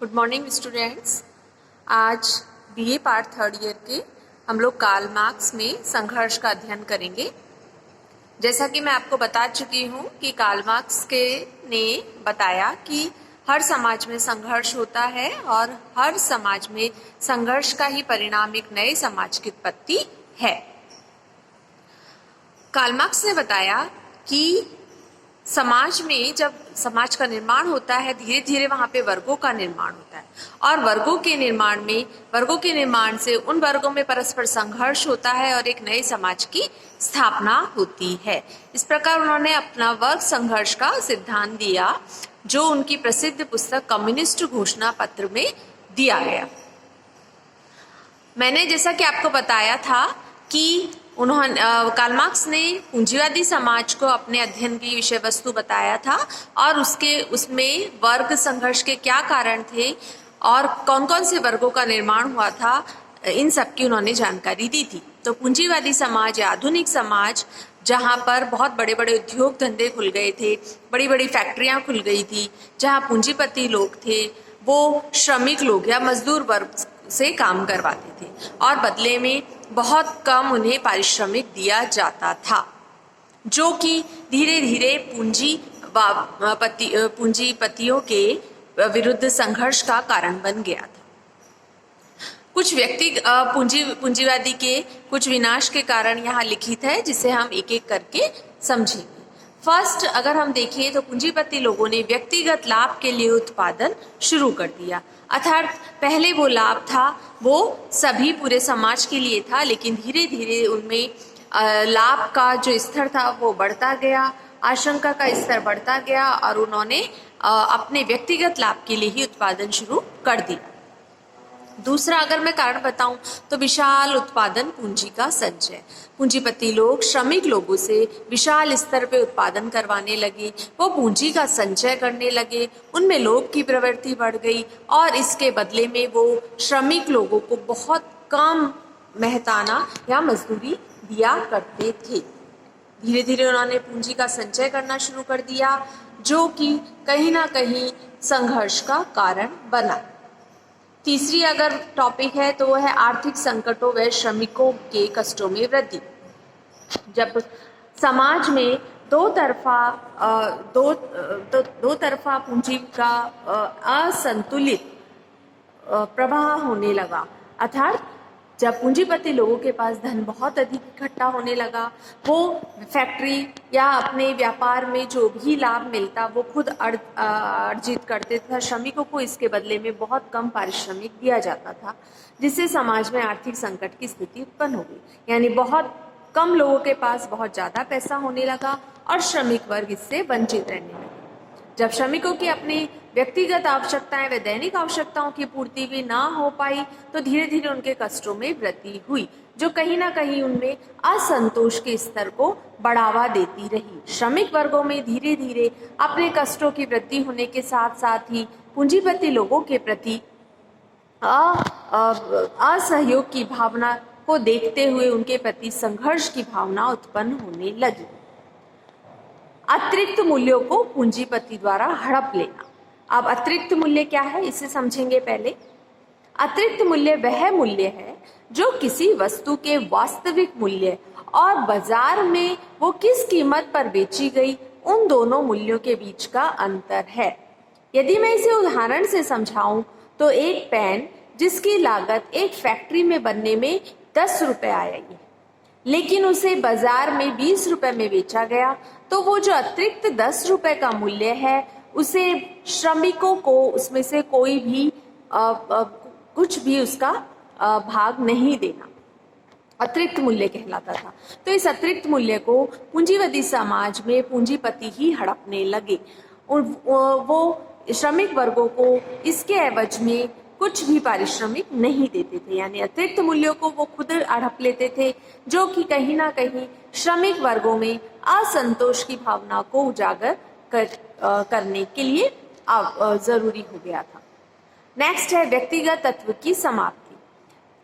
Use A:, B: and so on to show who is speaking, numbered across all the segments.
A: Good morning students. आज BA part third year के हम लोग कार्ल मार्क्स में संघर्ष का अध्ययन करेंगे। जैसा कि मैं आपको बता चुकी हूँ कि कार्ल मार्क्स ने बताया कि हर समाज में संघर्ष होता है और हर समाज में संघर्ष का ही परिणाम एक नए समाज की उत्पत्ति है। कार्ल मार्क्स ने बताया कि समाज में जब समाज का निर्माण होता है, धीरे धीरे वहाँ पे वर्गों का निर्माण होता है और वर्गों के निर्माण से उन वर्गों में परस्पर संघर्ष होता है और एक नए समाज की स्थापना होती है। इस प्रकार उन्होंने अपना वर्ग संघर्ष का सिद्धांत दिया, जो उनकी प्रसिद्ध पुस्तक कम्युनिस्ट घोषणा पत्र में दिया गया। मैंने जैसा कि आपको बताया था कि कार्ल मार्क्स ने पूंजीवादी समाज को अपने अध्ययन की विषय वस्तु बताया था और उसमें वर्ग संघर्ष के क्या कारण थे और कौन कौन से वर्गों का निर्माण हुआ था, इन सब की उन्होंने जानकारी दी थी। तो पूंजीवादी समाज या आधुनिक समाज, जहाँ पर बहुत बड़े बड़े उद्योग धंधे खुल गए थे, बड़ी बड़ी फैक्ट्रियाँ खुल गई थी, जहाँ पूंजीपति लोग थे वो श्रमिक लोग या मजदूर वर्ग से काम करवाते थे और बदले में बहुत कम उन्हें पारिश्रमिक दिया जाता था, जो कि धीरे धीरे पूंजीपतियों के विरुद्ध संघर्ष का कारण बन गया था। कुछ व्यक्ति पूंजीवादी के कुछ विनाश के कारण यहाँ लिखित है, जिसे हम एक एक करके समझेंगे। फर्स्ट, अगर हम देखें तो पूंजीपति लोगों ने व्यक्तिगत लाभ के लिए उत्पादन शुरू कर दिया। अर्थात पहले वो लाभ था वो सभी पूरे समाज के लिए था, लेकिन धीरे धीरे उनमें लाभ का जो स्तर था वो बढ़ता गया, आशंका का स्तर बढ़ता गया और उन्होंने अपने व्यक्तिगत लाभ के लिए ही उत्पादन शुरू कर दिया। दूसरा, अगर मैं कारण बताऊं तो विशाल उत्पादन पूंजी का संचय। पूंजीपति लोग श्रमिक लोगों से विशाल स्तर पे उत्पादन करवाने लगे, वो पूंजी का संचय करने लगे, उनमें लोभ की प्रवृत्ति बढ़ गई और इसके बदले में वो श्रमिक लोगों को बहुत कम मेहताना या मजदूरी दिया करते थे। धीरे धीरे उन्होंने पूंजी का संचय करना शुरू कर दिया, जो कि कहीं ना कहीं संघर्ष का कारण बना। तीसरी अगर टॉपिक है तो वह है आर्थिक संकटों व श्रमिकों के कष्टों में वृद्धि। जब समाज में दो तरफा पूंजी का असंतुलित प्रवाह होने लगा, अर्थात जब पूंजीपति लोगों के पास धन बहुत अधिक इकट्ठा होने लगा, वो फैक्ट्री या अपने व्यापार में जो भी लाभ मिलता वो खुद अर्जित करते थे। श्रमिकों को इसके बदले में बहुत कम पारिश्रमिक दिया जाता था, जिससे समाज में आर्थिक संकट की स्थिति उत्पन्न हो गई। यानी बहुत कम लोगों के पास बहुत ज़्यादा पैसा होने लगा और श्रमिक वर्ग इससे वंचित रहने लगे। जब श्रमिकों की अपनी व्यक्तिगत आवश्यकताएं व दैनिक आवश्यकताओं की पूर्ति भी ना हो पाई तो धीरे धीरे उनके कष्टों में वृद्धि हुई, जो कहीं ना कहीं उनमें असंतोष के स्तर को बढ़ावा देती रही। श्रमिक वर्गों में धीरे धीरे अपने कष्टों की वृद्धि होने के साथ साथ ही पूंजीपति लोगों के प्रति असहयोग की भावना को देखते हुए उनके प्रति संघर्ष की भावना उत्पन्न होने लगी। अतिरिक्त मूल्यों को पूंजीपति द्वारा हड़प लेना। अब अतिरिक्त मूल्य क्या है, इसे समझेंगे पहले। अतिरिक्त मूल्य वह मूल्य है जो किसी वस्तु के वास्तविक मूल्य और बाजार में वो किस कीमत पर बेची गई, उन दोनों मूल्यों के बीच का अंतर है। यदि मैं इसे उदाहरण से समझाऊं तो एक पेन जिसकी लागत एक फैक्ट्री में बनने में 10 रुपए आएगी, लेकिन उसे बाजार में 20 रुपए में बेचा गया, तो वो जो अतिरिक्त 10 रुपए का मूल्य है उसे श्रमिकों को उसमें से कोई भी कुछ भी उसका भाग नहीं देना, अतिरिक्त मूल्य कहलाता था। तो इस अतिरिक्त मूल्य को पूंजीवादी समाज में पूंजीपति ही हड़पने लगे। वो श्रमिक वर्गों को इसके एवज में कुछ भी पारिश्रमिक नहीं देते थे, यानी अतिरिक्त मूल्यों को वो खुद हड़प लेते थे, जो कि कहीं ना कहीं श्रमिक वर्गों में असंतोष की भावना को उजागर करने के लिए जरूरी हो गया था। नेक्स्ट है व्यक्तिगत तत्व की समाप्ति।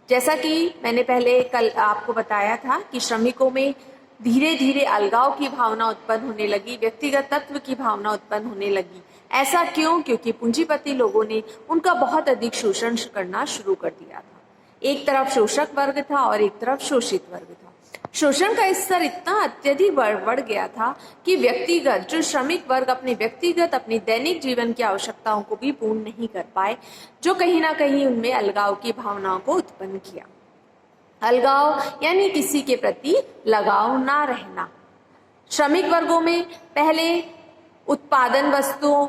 A: जैसा कि मैंने पहले कल आपको बताया था कि श्रमिकों में धीरे धीरे अलगाव की भावना उत्पन्न होने लगी, व्यक्तिगत तत्व की भावना उत्पन्न होने लगी। ऐसा क्यों? क्योंकि पूंजीपति लोगों ने उनका बहुत अधिक शोषण करना शुरू कर दिया था। एक तरफ शोषक वर्ग था और एक तरफ शोषित वर्ग था। शोषण का स्तर इतना अत्यधिक बढ़ गया था कि व्यक्तिगत जो श्रमिक वर्ग अपनी दैनिक जीवन की आवश्यकताओं को भी पूर्ण नहीं कर पाए, जो कहीं ना कहीं उनमें अलगाव की भावनाओं को उत्पन्न किया। अलगाव यानी किसी के प्रति लगाव ना रहना। श्रमिक वर्गों में पहले उत्पादन वस्तुओं,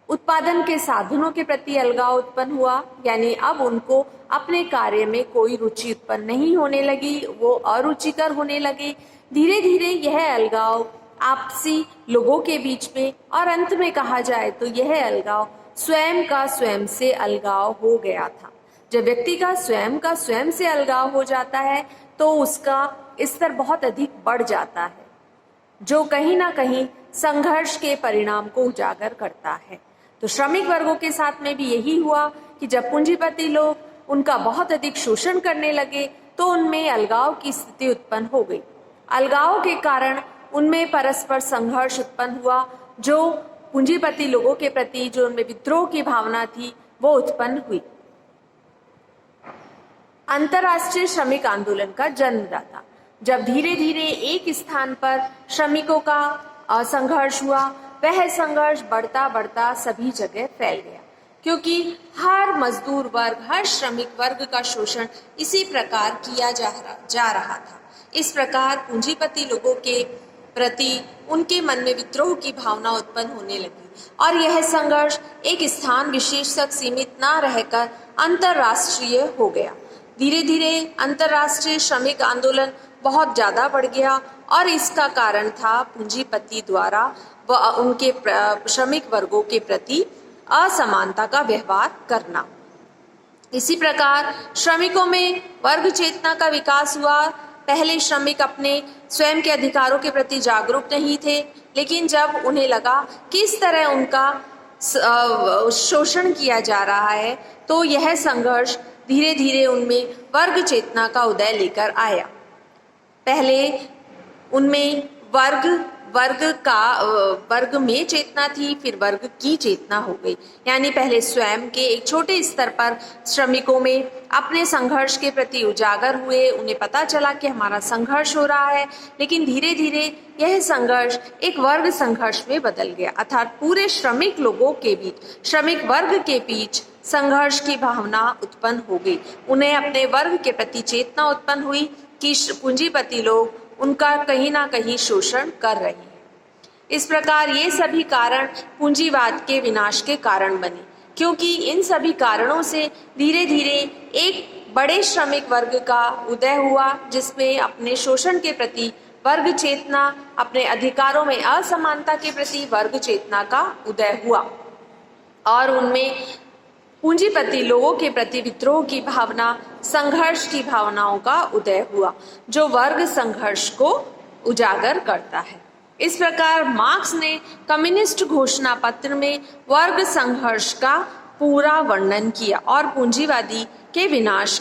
A: उत्पादन के साधनों के प्रति अलगाव उत्पन्न हुआ, यानी अब उनको अपने कार्य में कोई रुचि उत्पन्न नहीं होने लगी, वो अरुचिकर होने लगे। धीरे धीरे यह अलगाव आपसी लोगों के बीच में, और अंत में कहा जाए तो यह अलगाव स्वयं का स्वयं से अलगाव हो गया था। जब व्यक्ति का स्वयं से अलगाव हो जाता है तो उसका स्तर बहुत अधिक बढ़ जाता है, जो कहीं ना कहीं संघर्ष के परिणाम को उजागर करता है। तो श्रमिक वर्गों के साथ में भी यही हुआ कि जब पूंजीपति लोग उनका बहुत अधिक शोषण करने लगे तो उनमें अलगाव की स्थिति उत्पन्न हो गई। अलगाव के कारण उनमें परस्पर संघर्ष उत्पन्न हुआ, जो पूंजीपति लोगों के प्रति जो उनमें विद्रोह की भावना थी वो उत्पन्न हुई। अंतर्राष्ट्रीय श्रमिक आंदोलन का जन्मदाता। जब धीरे धीरे एक स्थान पर श्रमिकों का संघर्ष हुआ, वह संघर्ष बढ़ता बढ़ता सभी जगह फैल गया, क्योंकि हर मजदूर वर्ग, हर श्रमिक वर्ग का शोषण इसी प्रकार किया जा रहा था। इस प्रकार पूंजीपति लोगों के प्रति उनके मन में विद्रोह की भावना उत्पन्न होने लगी और यह संघर्ष एक स्थान विशेष तक सीमित न रहकर अंतर्राष्ट्रीय हो गया। धीरे धीरे अंतर्राष्ट्रीय श्रमिक आंदोलन बहुत ज्यादा बढ़ गया और इसका कारण था पूंजीपति द्वारा व उनके श्रमिक वर्गों के प्रति असमानता का व्यवहार करना। इसी प्रकार श्रमिकों में वर्ग चेतना का विकास हुआ। पहले श्रमिक अपने स्वयं के अधिकारों के प्रति जागरूक नहीं थे, लेकिन जब उन्हें लगा कि इस तरह उनका शोषण किया जा रहा है तो यह संघर्ष धीरे धीरे उनमें वर्ग चेतना का उदय लेकर आया। पहले उनमें वर्ग में चेतना थी, फिर वर्ग की चेतना हो गई। यानी पहले स्वयं के एक छोटे स्तर पर श्रमिकों में अपने संघर्ष के प्रति उजागर हुए, उन्हें पता चला कि हमारा संघर्ष हो रहा है, लेकिन धीरे धीरे यह संघर्ष एक वर्ग संघर्ष में बदल गया, अर्थात पूरे श्रमिक लोगों के बीच, श्रमिक वर्ग के बीच संघर्ष की भावना उत्पन्न हो गई। उन्हें अपने वर्ग के प्रति चेतना उत्पन्न हुई कि पूंजीपति लोग उनका कहीं ना कहीं शोषण कर रहे हैं। इस प्रकार ये सभी कारण पूंजीवाद के विनाश के कारण बने, क्योंकि इन सभी कारणों से धीरे धीरे एक बड़े श्रमिक वर्ग का उदय हुआ, जिसमें अपने शोषण के प्रति वर्ग चेतना, अपने अधिकारों में असमानता के प्रति वर्ग चेतना का उदय हुआ और उनमें पूंजीपति लोगों के प्रति विद्रोह की भावना, संघर्ष की भावनाओं का उदय हुआ, जो वर्ग संघर्ष को उजागर करता है। इस प्रकार मार्क्स ने कम्युनिस्ट घोषणा पत्र में वर्ग संघर्ष का पूरा वर्णन किया और पूंजीवादी के विनाश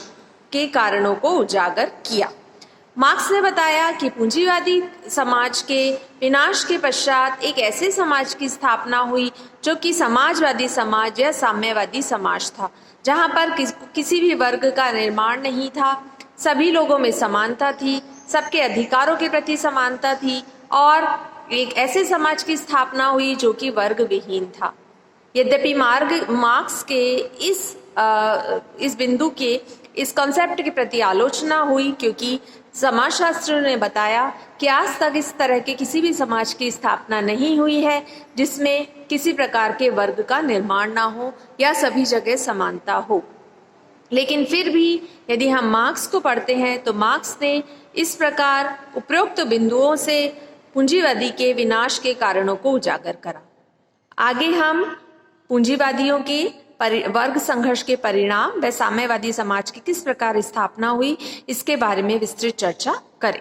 A: के कारणों को उजागर किया। मार्क्स ने बताया कि पूंजीवादी समाज के विनाश के पश्चात एक ऐसे समाज की स्थापना हुई जो कि समाजवादी समाज या साम्यवादी समाज था, जहां पर किसी भी वर्ग का निर्माण नहीं था, सभी लोगों में समानता थी, सबके अधिकारों के प्रति समानता थी और एक ऐसे समाज की स्थापना हुई जो कि वर्ग विहीन था। यद्यपि मार्क्स के इस बिंदु के इस कॉन्सेप्ट के प्रति आलोचना हुई, क्योंकि समाजशास्त्रियों ने बताया कि आज तक इस तरह के किसी भी समाज की स्थापना नहीं हुई है जिसमें किसी प्रकार के वर्ग का निर्माण ना हो या सभी जगह समानता हो। लेकिन फिर भी यदि हम मार्क्स को पढ़ते हैं तो मार्क्स ने इस प्रकार उपरोक्त बिंदुओं से पूंजीवादी के विनाश के कारणों को उजागर करा। आगे हम पूंजीवादियों के वर्ग संघर्ष के परिणाम व साम्यवादी समाज की किस प्रकार स्थापना हुई, इसके बारे में विस्तृत चर्चा करें।